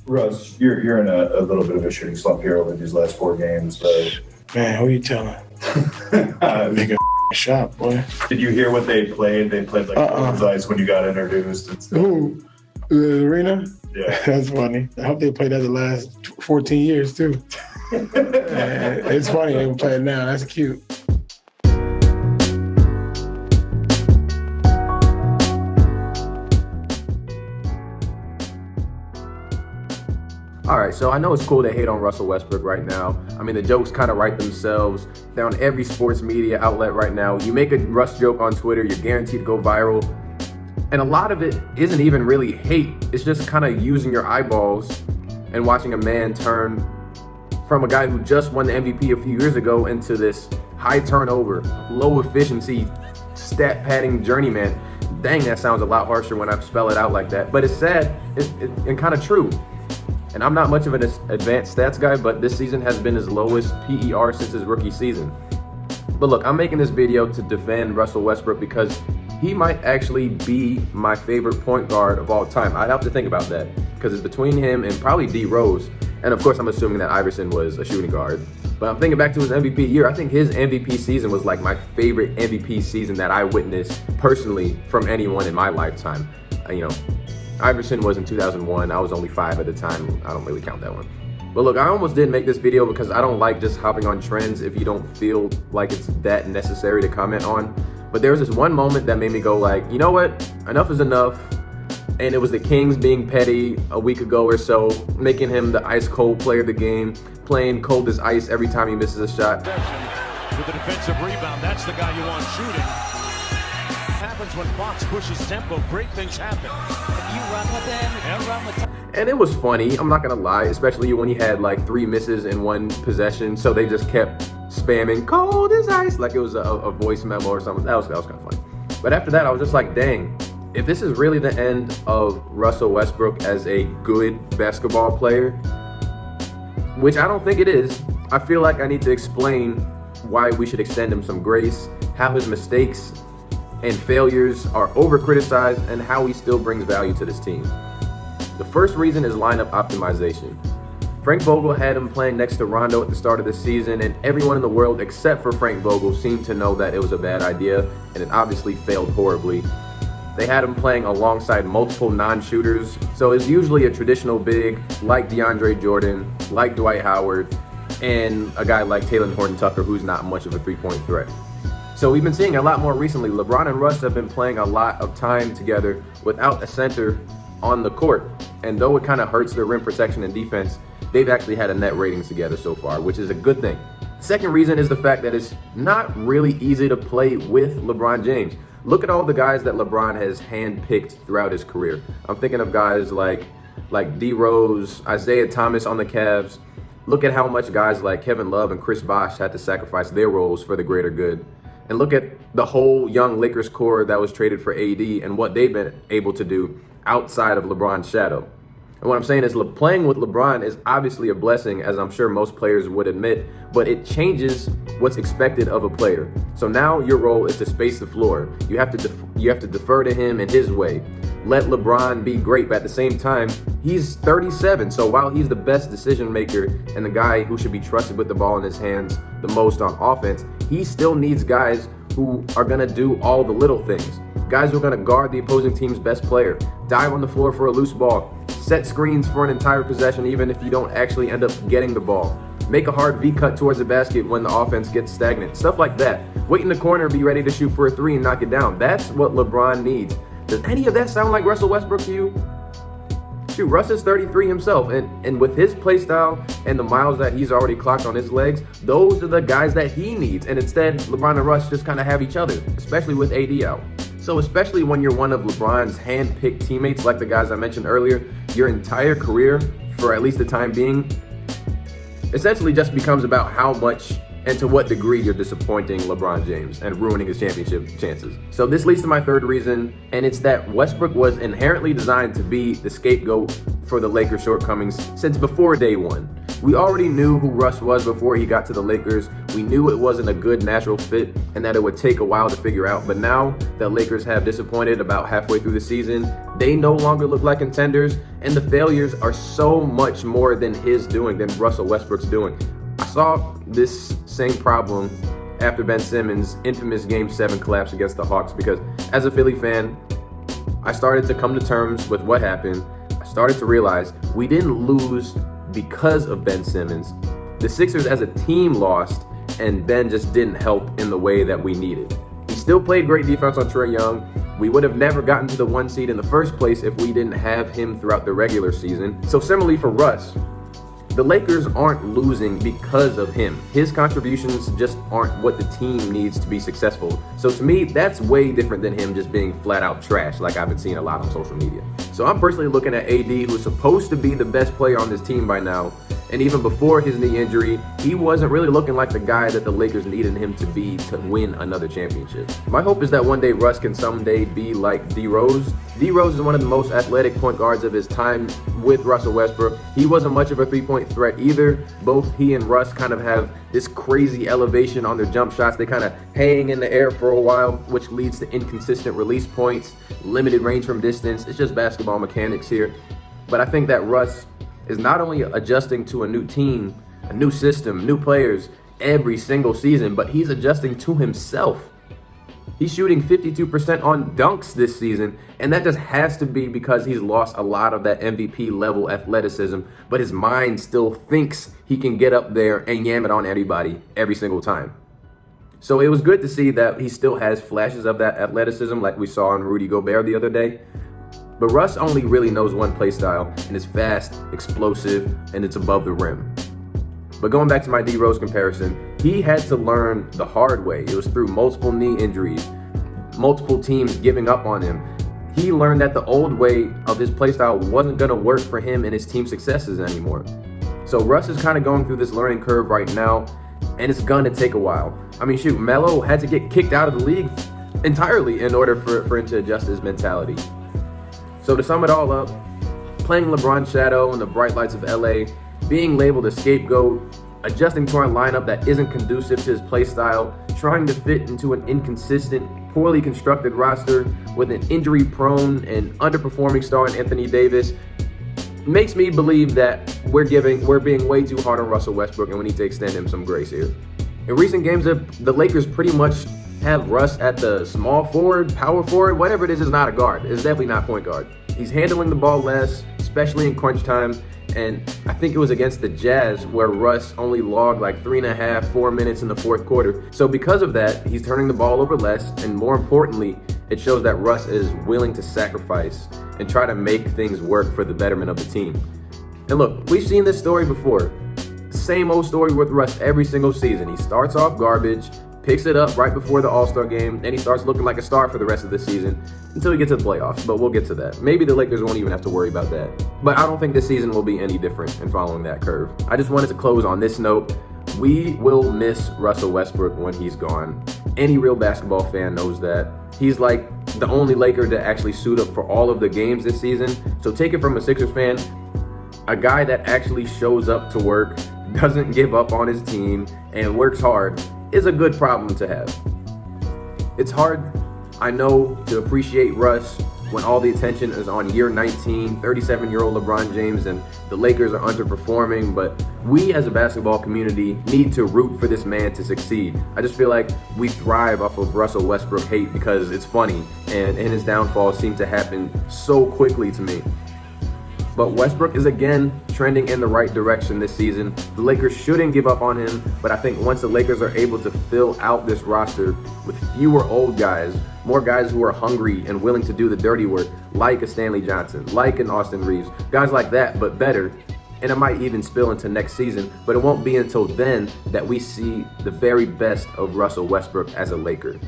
Russ, you're in a little bit of a shooting slump here over these last 4 games. Man, who you telling? Make a shot, boy. Did you hear what they played? They played like ice when you got introduced and stuff. Who? The arena? Yeah. That's funny. I hope they play that the last 14 years, too. It's funny they play it now. That's cute. All right, so I know it's cool to hate on Russell Westbrook right now. I mean, the jokes kind of write themselves. They're on every sports media outlet right now. You make a Russ joke on Twitter, you're guaranteed to go viral. And a lot of it isn't even really hate. It's just kind of using your eyeballs and watching a man turn from a guy who just won the MVP a few years ago into this high turnover, low efficiency, stat padding journeyman. Dang, that sounds a lot harsher when I spell it out like that. But it's sad and kind of true. And I'm not much of an advanced stats guy, but this season has been his lowest PER since his rookie season. But look, I'm making this video to defend Russell Westbrook because he might actually be my favorite point guard of all time. I'd have to think about that because it's between him and probably D Rose. And of course, I'm assuming that Iverson was a shooting guard. But I'm thinking back to his MVP year. I think his MVP season was like my favorite MVP season that I witnessed personally from anyone in my lifetime. Iverson was in 2001. I was only 5 at the time. I don't really count that one. But look, I almost didn't make this video because I don't like just hopping on trends if you don't feel like it's that necessary to comment on. But there was this one moment that made me go like, you know what? Enough is enough. And it was the Kings being petty a week ago or so, making him the ice cold player of the game, playing cold as ice every time he misses a shot. With the defensive rebound, that's the guy you want shooting. Happens when Fox pushes tempo, great things happen. You run with him, you run with him. And it was funny, I'm not gonna lie, especially when he had like 3 misses in one possession, so they just kept spamming cold as ice like it was a voice memo or something. That was kind of funny. But after that, I was just like, dang, if this is really the end of Russell Westbrook as a good basketball player, which I don't think it is, I feel like I need to explain why we should extend him some grace, how his mistakes and failures are over-criticized, and how he still brings value to this team. The first reason is lineup optimization. Frank Vogel had him playing next to Rondo at the start of the season, and everyone in the world except for Frank Vogel seemed to know that it was a bad idea, and it obviously failed horribly. They had him playing alongside multiple non-shooters, so it's usually a traditional big like DeAndre Jordan, like Dwight Howard, and a guy like Talen Horton-Tucker who's not much of a three-point threat. So we've been seeing a lot more recently. LeBron and Russ have been playing a lot of time together without a center on the court. And though it kind of hurts their rim protection and defense, they've actually had a net ratings together so far, which is a good thing. Second reason is the fact that it's not really easy to play with LeBron James. Look at all the guys that LeBron has handpicked throughout his career. I'm thinking of guys like D Rose, Isaiah Thomas on the Cavs. Look at how much guys like Kevin Love and Chris Bosh had to sacrifice their roles for the greater good. And look at the whole young Lakers core that was traded for AD and what they've been able to do outside of LeBron's shadow. And what I'm saying is playing with LeBron is obviously a blessing, as I'm sure most players would admit, but it changes what's expected of a player. So now your role is to space the floor. You have to defer to him in his way. Let LeBron be great, but at the same time, he's 37. So while he's the best decision maker and the guy who should be trusted with the ball in his hands the most on offense, he still needs guys who are going to do all the little things. Guys who are going to guard the opposing team's best player, dive on the floor for a loose ball, set screens for an entire possession even if you don't actually end up getting the ball, make a hard V-cut towards the basket when the offense gets stagnant, stuff like that. Wait in the corner, be ready to shoot for a 3 and knock it down. That's what LeBron needs. Does any of that sound like Russell Westbrook to you? Shoot, Russ is 33 himself, and with his play style and the miles that he's already clocked on his legs, those are the guys that he needs. And instead, LeBron and Russ just kind of have each other, especially with AD out. So especially when you're one of LeBron's hand-picked teammates, like the guys I mentioned earlier, your entire career, for at least the time being, essentially just becomes about how much and to what degree you're disappointing LeBron James and ruining his championship chances. So this leads to my third reason, and it's that Westbrook was inherently designed to be the scapegoat for the Lakers' shortcomings since before day one. We already knew who Russ was before he got to the Lakers. We knew it wasn't a good natural fit and that it would take a while to figure out. But now that Lakers have disappointed about halfway through the season, they no longer look like contenders, and the failures are so much more than his doing, than Russell Westbrook's doing. I saw this same problem after Ben Simmons' infamous Game 7 collapse against the Hawks, because as a Philly fan, I started to come to terms with what happened. I started to realize we didn't lose because of Ben Simmons. The Sixers as a team lost, and Ben just didn't help in the way that we needed. He still played great defense on Trae Young. We would have never gotten to the 1 seed in the first place if we didn't have him throughout the regular season. So similarly for Russ, the Lakers aren't losing because of him. His contributions just aren't what the team needs to be successful. So to me, that's way different than him just being flat out trash like I've been seeing a lot on social media. So I'm personally looking at AD, who's supposed to be the best player on this team by now. And even before his knee injury, he wasn't really looking like the guy that the Lakers needed him to be to win another championship. My hope is that one day Russ can someday be like D Rose. D Rose is one of the most athletic point guards of his time with Russell Westbrook. He wasn't much of a three-point threat either. Both he and Russ kind of have this crazy elevation on their jump shots. They kind of hang in the air for a while, which leads to inconsistent release points, limited range from distance. It's just basketball mechanics here. But I think that Russ is not only adjusting to a new team, a new system, new players every single season, but he's adjusting to himself. He's shooting 52% on dunks this season, and that just has to be because he's lost a lot of that MVP level athleticism, but his mind still thinks he can get up there and yam it on anybody every single time. So it was good to see that he still has flashes of that athleticism like we saw in Rudy Gobert the other day. But Russ only really knows one play style, and it's fast, explosive, and it's above the rim. But going back to my D Rose comparison, he had to learn the hard way. It was through multiple knee injuries, multiple teams giving up on him. He learned that the old way of his play style wasn't going to work for him and his team successes anymore. So Russ is kind of going through this learning curve right now, and it's going to take a while. I mean, shoot, Melo had to get kicked out of the league entirely in order for him to adjust his mentality. So to sum it all up, playing LeBron's shadow in the bright lights of LA, being labeled a scapegoat, adjusting to our lineup that isn't conducive to his play style, trying to fit into an inconsistent, poorly constructed roster with an injury-prone and underperforming star in Anthony Davis, makes me believe that we're being way too hard on Russell Westbrook, and we need to extend him some grace here. In recent games, the Lakers pretty much have Russ at the small forward, power forward, whatever it is not a guard. It's definitely not point guard. He's handling the ball less, especially in crunch time. And I think it was against the Jazz where Russ only logged like 3.5-4 minutes in the fourth quarter. So because of that, he's turning the ball over less. And more importantly, it shows that Russ is willing to sacrifice and try to make things work for the betterment of the team. And look, we've seen this story before. Same old story with Russ every single season. He starts off garbage, picks it up right before the All-Star game, and he starts looking like a star for the rest of the season until he gets to the playoffs, but we'll get to that. Maybe the Lakers won't even have to worry about that. But I don't think this season will be any different in following that curve. I just wanted to close on this note. We will miss Russell Westbrook when he's gone. Any real basketball fan knows that. He's like the only Laker to actually suit up for all of the games this season. So take it from a Sixers fan, a guy that actually shows up to work, doesn't give up on his team, and works hard is a good problem to have. It's hard, I know, to appreciate Russ when all the attention is on year 19, 37-year-old LeBron James, and the Lakers are underperforming, but we as a basketball community need to root for this man to succeed. I just feel like we thrive off of Russell Westbrook hate because it's funny, and his downfall seemed to happen so quickly to me. But Westbrook is again trending in the right direction this season. The Lakers shouldn't give up on him, but I think once the Lakers are able to fill out this roster with fewer old guys, more guys who are hungry and willing to do the dirty work, like a Stanley Johnson, like an Austin Reeves, guys like that, but better, and it might even spill into next season, but it won't be until then that we see the very best of Russell Westbrook as a Laker.